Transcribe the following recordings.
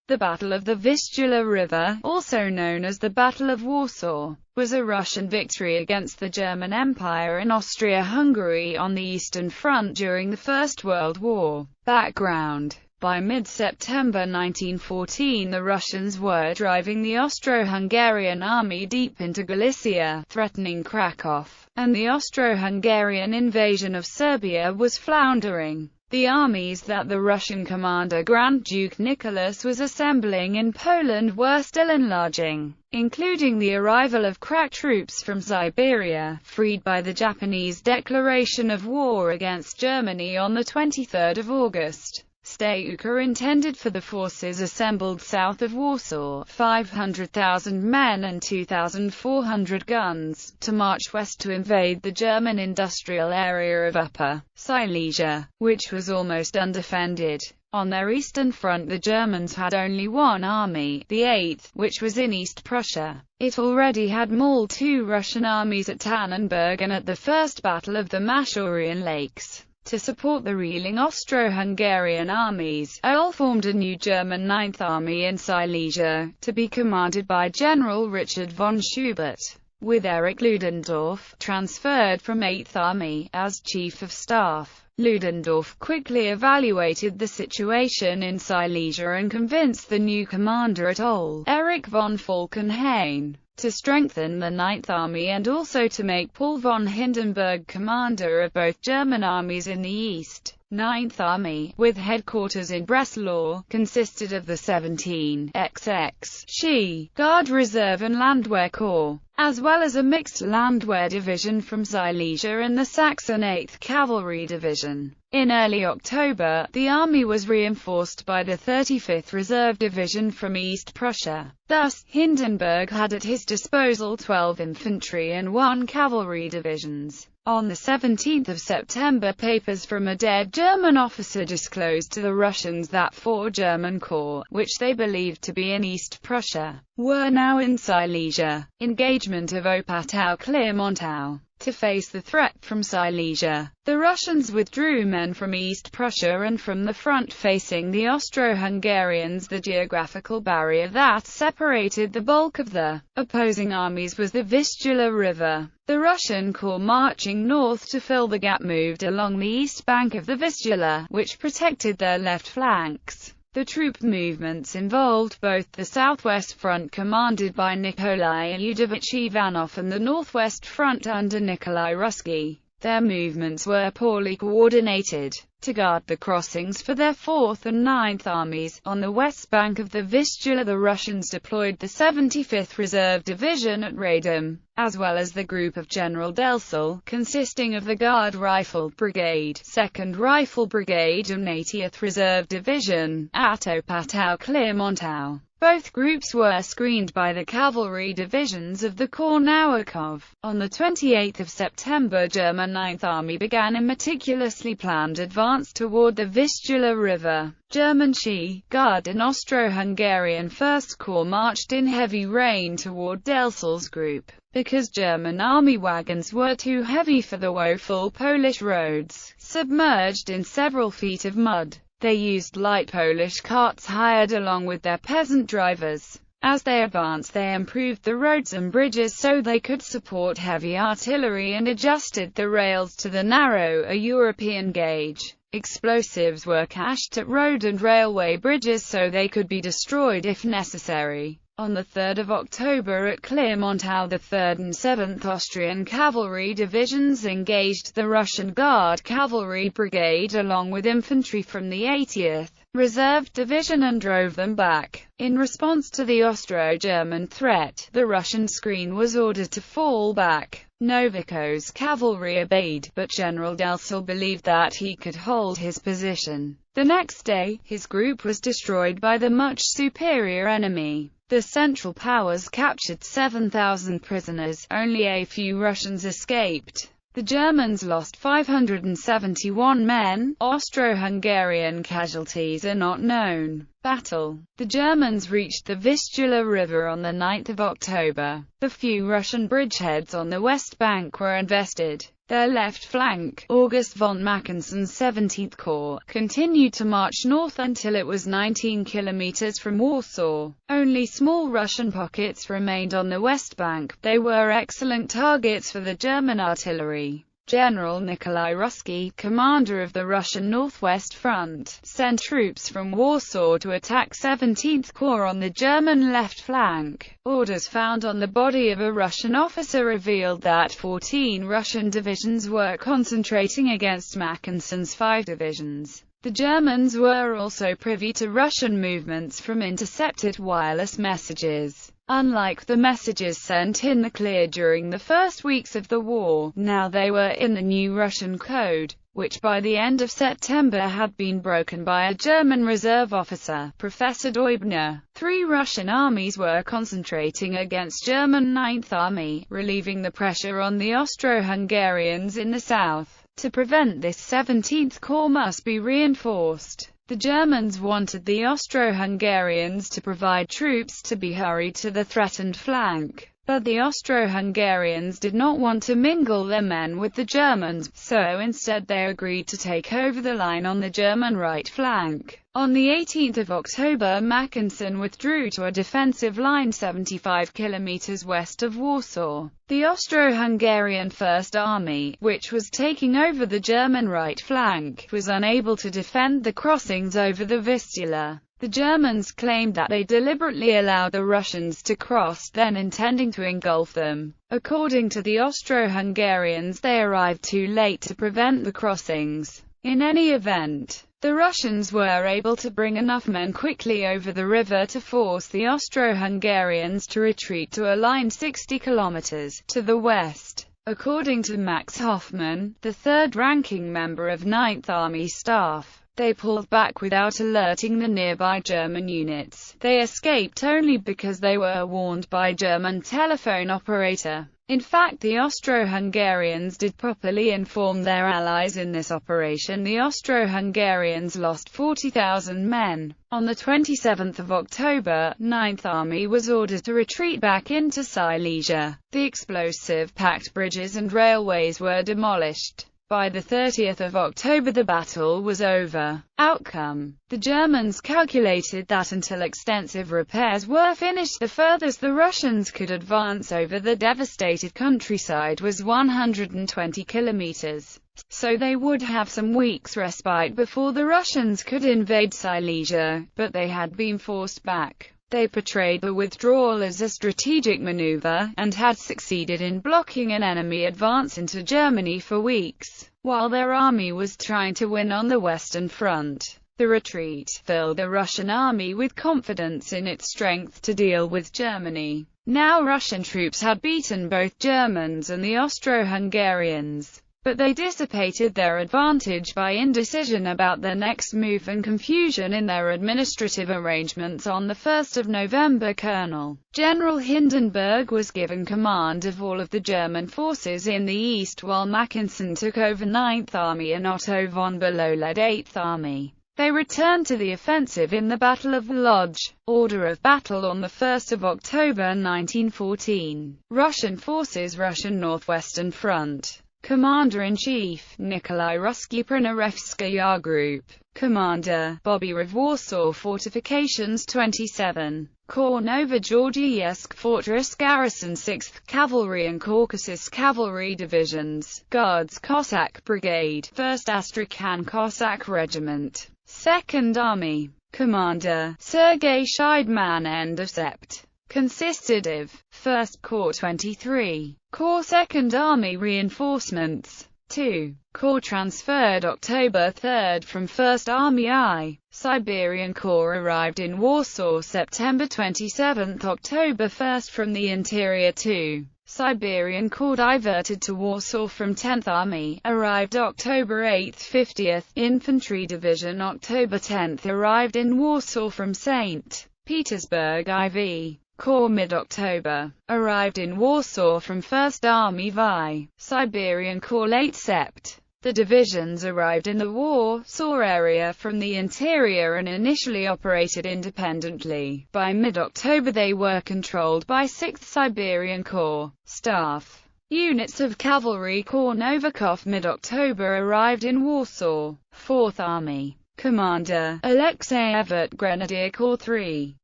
The Battle of the Vistula River, also known as the Battle of Warsaw, was a Russian victory against the German Empire and Austria-Hungary on the Eastern Front during the First World War. Background: by mid-September 1914, the Russians were driving the Austro-Hungarian army deep into Galicia, threatening Krakow, and the Austro-Hungarian invasion of Serbia was floundering. The armies that the Russian commander Grand Duke Nicholas was assembling in Poland were still enlarging, including the arrival of crack troops from Siberia, freed by the Japanese declaration of war against Germany on the 23rd of August. Statewka intended for the forces assembled south of Warsaw, 500,000 men and 2,400 guns, to march west to invade the German industrial area of Upper Silesia, which was almost undefended. On their eastern front the Germans had only one army, the 8th, which was in East Prussia. It already had mauled two Russian armies at Tannenberg and at the First Battle of the Masurian Lakes. To support the reeling Austro-Hungarian armies, Earl formed a new German 9th Army in Silesia, to be commanded by General Richard von Schubert, with Erich Ludendorff, transferred from 8th Army, as Chief of Staff. Ludendorff quickly evaluated the situation in Silesia and convinced the new commander at Ulm, Erich von Falkenhayn, to strengthen the 9th Army and also to make Paul von Hindenburg commander of both German armies in the east. 9th Army, with headquarters in Breslau, consisted of the 17 XX Ski Guard Reserve and Landwehr Corps, as well as a mixed Landwehr division from Silesia and the Saxon 8th Cavalry Division. In early October, the army was reinforced by the 35th Reserve Division from East Prussia. Thus, Hindenburg had at his disposal 12 infantry and 1 cavalry divisions. On the 17th of September, papers from a dead German officer disclosed to the Russians that 4 German corps, which they believed to be in East Prussia, were now in Silesia. Engagement of Opatow-Clermontow. To face the threat from Silesia, the Russians withdrew men from East Prussia and from the front facing the Austro-Hungarians. The geographical barrier that separated the bulk of the opposing armies was the Vistula River. The Russian corps marching north to fill the gap moved along the east bank of the Vistula, which protected their left flanks. The troop movements involved both the southwest front commanded by Nikolai Yudovich Ivanov and the northwest front under Nikolai Ruski. Their movements were poorly coordinated. To guard the crossings for their 4th and 9th armies, on the west bank of the Vistula the Russians deployed the 75th Reserve Division at Radom, as well as the group of General Delcel, consisting of the Guard Rifle Brigade, 2nd Rifle Brigade and 80th Reserve Division, at Opatow-Clermontow. Both groups were screened by the cavalry divisions of the Kornauikov. On the 28th of September, German 9th Army began a meticulously planned advance toward the Vistula River. German Ski Guard and Austro-Hungarian 1st Corps marched in heavy rain toward Delcel's group. Because German army wagons were too heavy for the woeful Polish roads, submerged in several feet of mud, they used light Polish carts hired along with their peasant drivers. As they advanced, they improved the roads and bridges so they could support heavy artillery and adjusted the rails to the narrow, European gauge. Explosives were cached at road and railway bridges so they could be destroyed if necessary. On the 3rd of October at Clermontow, the 3rd and 7th Austrian Cavalry Divisions engaged the Russian Guard Cavalry Brigade along with infantry from the 80th Reserve Division and drove them back. In response to the Austro-German threat, the Russian screen was ordered to fall back. Novikow's cavalry obeyed, but General Delcel believed that he could hold his position. The next day, his group was destroyed by the much superior enemy. The Central Powers captured 7,000 prisoners, only a few Russians escaped. The Germans lost 571 men. Austro-Hungarian casualties are not known. Battle. The Germans reached the Vistula River on the 9th of October. The few Russian bridgeheads on the west bank were invested. Their left flank, August von Mackensen's 17th Corps, continued to march north until it was 19 kilometers from Warsaw. Only small Russian pockets remained on the west bank. They were excellent targets for the German artillery. General Nikolai Ruski, commander of the Russian Northwest Front, sent troops from Warsaw to attack 17th Corps on the German left flank. Orders found on the body of a Russian officer revealed that 14 Russian divisions were concentrating against Mackensen's 5 divisions. The Germans were also privy to Russian movements from intercepted wireless messages. Unlike the messages sent in the clear during the first weeks of the war, now they were in the new Russian code, which by the end of September had been broken by a German reserve officer, Professor Deubner. 3 Russian armies were concentrating against German Ninth Army, relieving the pressure on the Austro-Hungarians in the south. To prevent this, 17th Corps must be reinforced. The Germans wanted the Austro-Hungarians to provide troops to be hurried to the threatened flank, but the Austro-Hungarians did not want to mingle their men with the Germans, so instead they agreed to take over the line on the German right flank. On the 18th of October, Mackensen withdrew to a defensive line 75 kilometers west of Warsaw. The Austro-Hungarian First Army, which was taking over the German right flank, was unable to defend the crossings over the Vistula. The Germans claimed that they deliberately allowed the Russians to cross, then intending to engulf them. According to the Austro-Hungarians, they arrived too late to prevent the crossings. In any event, the Russians were able to bring enough men quickly over the river to force the Austro-Hungarians to retreat to a line 60 kilometers to the west. According to Max Hoffmann, the third-ranking member of 9th Army staff, they pulled back without alerting the nearby German units. They escaped only because they were warned by a German telephone operator. In fact, the Austro-Hungarians did properly inform their allies in this operation. The Austro-Hungarians lost 40,000 men. On the 27th of October, 9th Army was ordered to retreat back into Silesia. The explosive-packed bridges and railways were demolished. By the 30th of October the battle was over. Outcome: the Germans calculated that until extensive repairs were finished, the furthest the Russians could advance over the devastated countryside was 120 kilometers. So they would have some weeks' respite before the Russians could invade Silesia, but they had been forced back. They portrayed the withdrawal as a strategic maneuver, and had succeeded in blocking an enemy advance into Germany for weeks, while their army was trying to win on the Western Front. The retreat filled the Russian army with confidence in its strength to deal with Germany. Now Russian troops had beaten both Germans and the Austro-Hungarians, but they dissipated their advantage by indecision about their next move and confusion in their administrative arrangements. On the 1st of November, Colonel General Hindenburg was given command of all of the German forces in the east, while Mackensen took over 9th Army and Otto von Bülow led 8th Army. They returned to the offensive in the Battle of Lodz. Order of battle on the 1st of October 1914. Russian forces, Russian Northwestern Front. Commander-in-Chief, Nikolai Ruski, Pranarovskaya Group. Commander, Bobby Rev, Warsaw Fortifications 27. Corps Novogeorgiesk Fortress Garrison 6th Cavalry and Caucasus Cavalry Divisions. Guards Cossack Brigade, 1st Astrakhan Cossack Regiment. 2nd Army. Commander, Sergei Scheidman. End of Sept. Consisted of 1st Corps 23. Corps 2nd Army reinforcements. 2. Corps transferred October 3 from 1st Army I. Siberian Corps arrived in Warsaw September 27, October 1 from the interior. 2. Siberian Corps diverted to Warsaw from 10th Army, arrived October 8. 50th Infantry Division October 10 arrived in Warsaw from St. Petersburg IV. Corps mid-October, arrived in Warsaw from 1st Army VI. Siberian Corps late Sept. The divisions arrived in the Warsaw area from the interior and initially operated independently. By mid-October they were controlled by 6th Siberian Corps. Staff Units of Cavalry Corps Novikov mid-October arrived in Warsaw. 4th Army. Commander, Alexei Evert Grenadier Corps 3.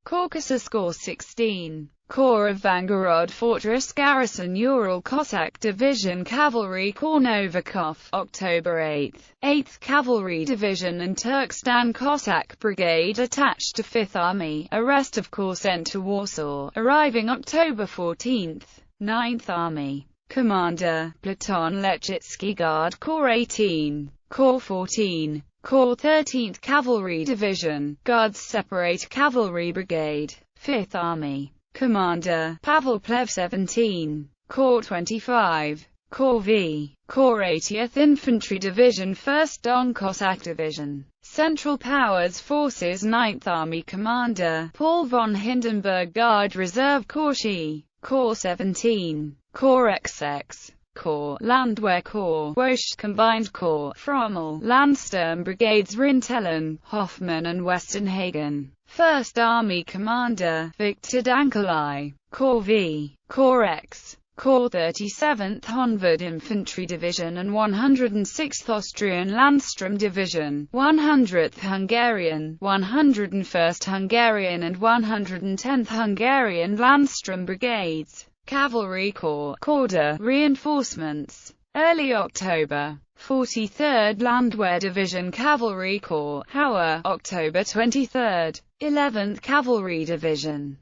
Caucasus Corps 16. Corps of Vangorod Fortress Garrison Ural Cossack Division Cavalry Corps Novikov, October 8. 8th Cavalry Division and Turkestan Cossack Brigade attached to 5th Army, a rest of corps sent to Warsaw, arriving October 14. 9th Army. Commander, Platon Lechitsky Guard Corps 18. Corps 14. Corps 13th Cavalry Division, Guards Separate Cavalry Brigade, 5th Army. Commander, Pavel Plev 17. Corps 25. Corps V. Corps 80th Infantry Division 1st Don Cossack Division. Central Powers Forces 9th Army Commander, Paul von Hindenburg Guard Reserve Corps She. Corps 17. Corps XX. Corps, Landwehr Corps, Wosch Combined Corps, Frommel, Landsturm Brigades Rintelen, Hoffmann and Westernhagen. 1st Army Commander, Victor Dankelai. Corps V. Corps X. Corps 37th Honved Infantry Division and 106th Austrian Landstrom Division, 100th Hungarian, 101st Hungarian and 110th Hungarian Landstrom Brigades. Cavalry Corps, Korda, reinforcements. Early October. 43rd Landwehr Division Cavalry Corps, Hauer, October 23rd. 11th Cavalry Division.